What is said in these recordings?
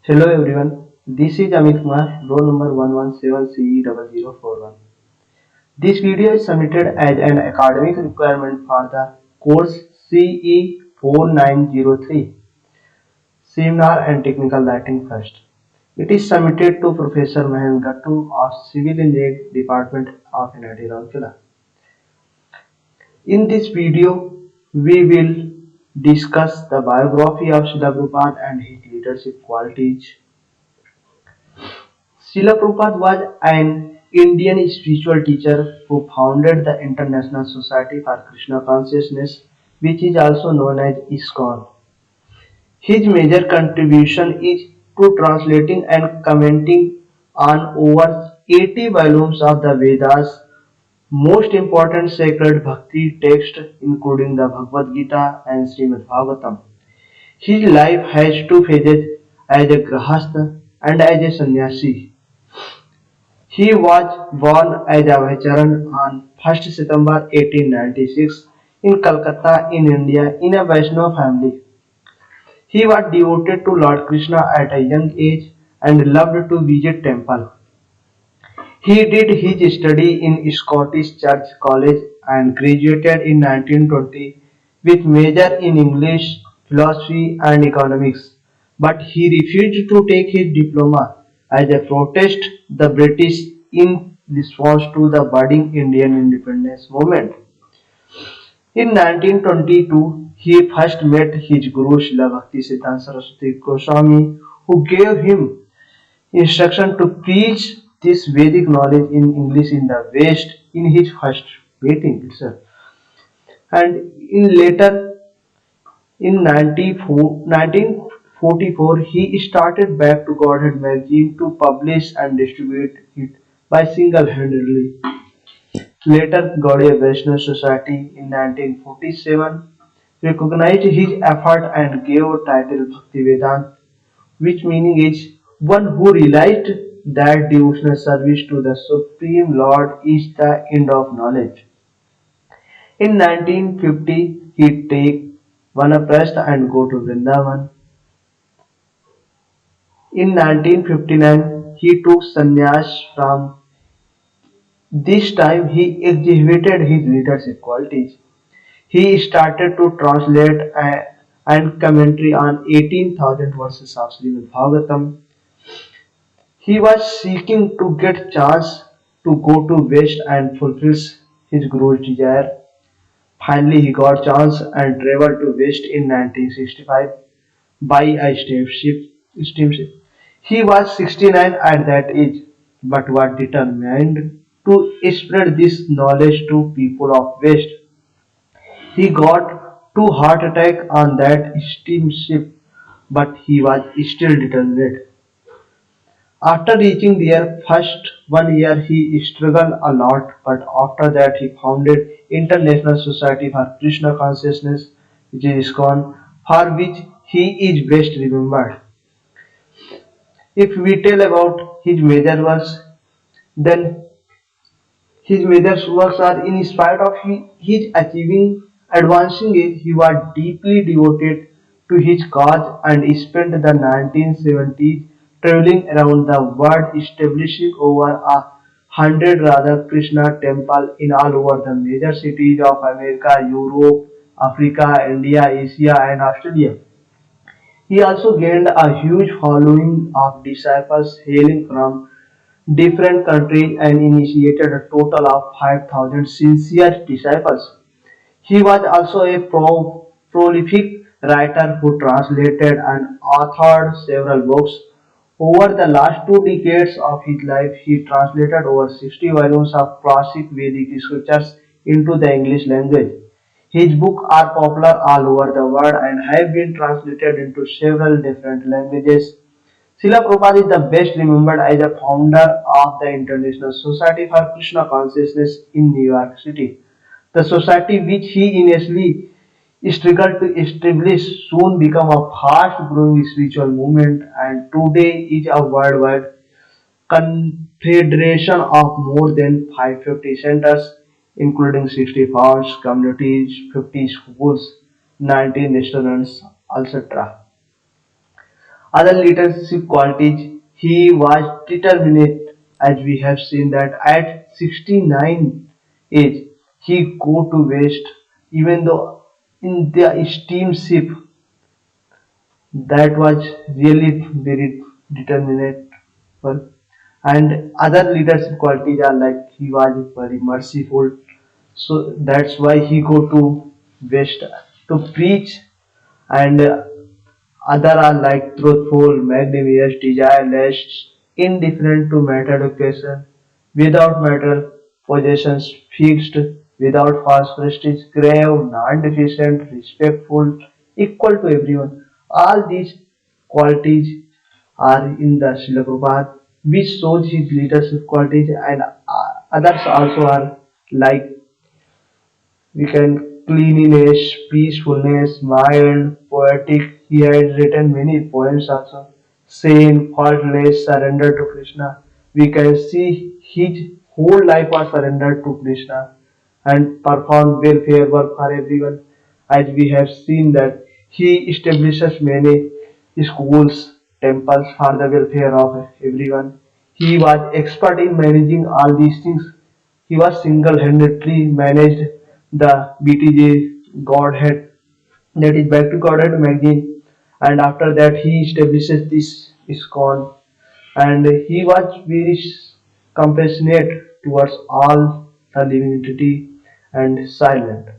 Hello everyone, this is Amit Kumar, roll number 117CE0041. This video is submitted as an academic requirement for the course CE 4903, Seminar and Technical Writing First. It is submitted to Professor Mahendra Gattu of Civil Engineering Department of NIT Rourkela. In this video, we will discuss the biography of Srila Prabhupada and his leadership qualities. Srila Prabhupada was an Indian spiritual teacher who founded the International Society for Krishna Consciousness, which is also known as ISKCON. His major contribution is to translating and commenting on over 80 volumes of the Vedas, most important sacred bhakti texts including the Bhagavad Gita and Srimad Bhagavatam. His life has two phases, as a grahastha and as a sannyasi. He was born as Abhaycharan on 1st September 1896 in Calcutta in India in a Vaishnava family. He was devoted to Lord Krishna at a young age and loved to visit temple. He did his study in Scottish Church College and graduated in 1920 with major in English, philosophy and economics, but he refused to take his diploma as a protest the British in response to the budding Indian independence movement. In 1922, he first met his guru Srila Bhaktisiddhanta Saraswati Goswami, who gave him instruction to preach this Vedic knowledge in English in the West in his first meeting itself. And in later in 1944, he started Back to Godhead magazine to publish and distribute it by single-handedly. Later, Gaudiya Vaishnava Society in 1947 recognized his effort and gave title Bhaktivedanta, which meaning is one who realized that devotional service to the Supreme Lord is the end of knowledge. In 1950, he take Vanaprastha and go to Vrindavan. In 1959, he took sannyas from this time he exhibited his leadership qualities. He started to translate and commentary on 18,000 verses of Srimad Bhagavatam. He was seeking to get chance to go to West and fulfill his guru's desire. Finally, he got chance and traveled to West in 1965 by a steamship. He was 69 at that age, but was determined to spread this knowledge to people of West. He got two heart attack on that steamship, but he was still determined. After reaching there first 1 year he struggled a lot, but after that he founded International Society for Krishna Consciousness, which is ISKCON, for which he is best remembered. If we tell about his major works, then his major works are in spite of his achieving advancing age, he was deeply devoted to his cause and spent the 1970s traveling around the world establishing over 100 Radha Krishna temples in all over the major cities of America, Europe, Africa, India, Asia and Australia. He also gained a huge following of disciples hailing from different countries and initiated a total of 5,000 sincere disciples. He was also a prolific writer who translated and authored several books. Over the last 2 decades of his life, he translated over 60 volumes of classic Vedic scriptures into the English language. His books are popular all over the world and have been translated into several different languages. Srila Prabhupada is the best remembered as a founder of the International Society for Krishna Consciousness in New York City. The society which he initially struggled to establish soon became a fast-growing spiritual movement and today is a worldwide confederation of more than 550 centers including 60 farms, communities, 50 schools, 19 restaurants, etc. Other leadership qualities, he was determined, as we have seen that at 69 age, he go to West, even though in the steamship, that was really very determinate. And other leadership qualities are like he was very merciful, so that's why he go to West to preach. And other are like truthful, magnanimous, desireless, indifferent to matter occasion, without matter possessions fixed, without false prestige, grave, non-deficient, respectful, equal to everyone. All these qualities are in the Srila Prabhupada, which shows his leadership qualities, and others also are like we can cleanliness, peacefulness, mild, poetic. He had written many poems also. Sane, faultless, surrender to Krishna. We can see his whole life was surrendered to Krishna and performed welfare work for everyone. As we have seen that he establishes many schools, temples for the welfare of everyone. He was expert in managing all these things. He was single-handedly managed the BTJ Godhead, that is Back to Godhead magazine, and after that he establishes this ISKCON, and he was very compassionate towards all the living entity and silent.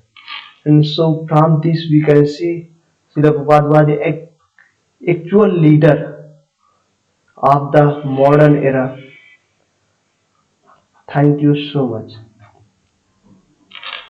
And so from this we can see Srila Prabhupada was the actual leader of the modern era. Thank you so much.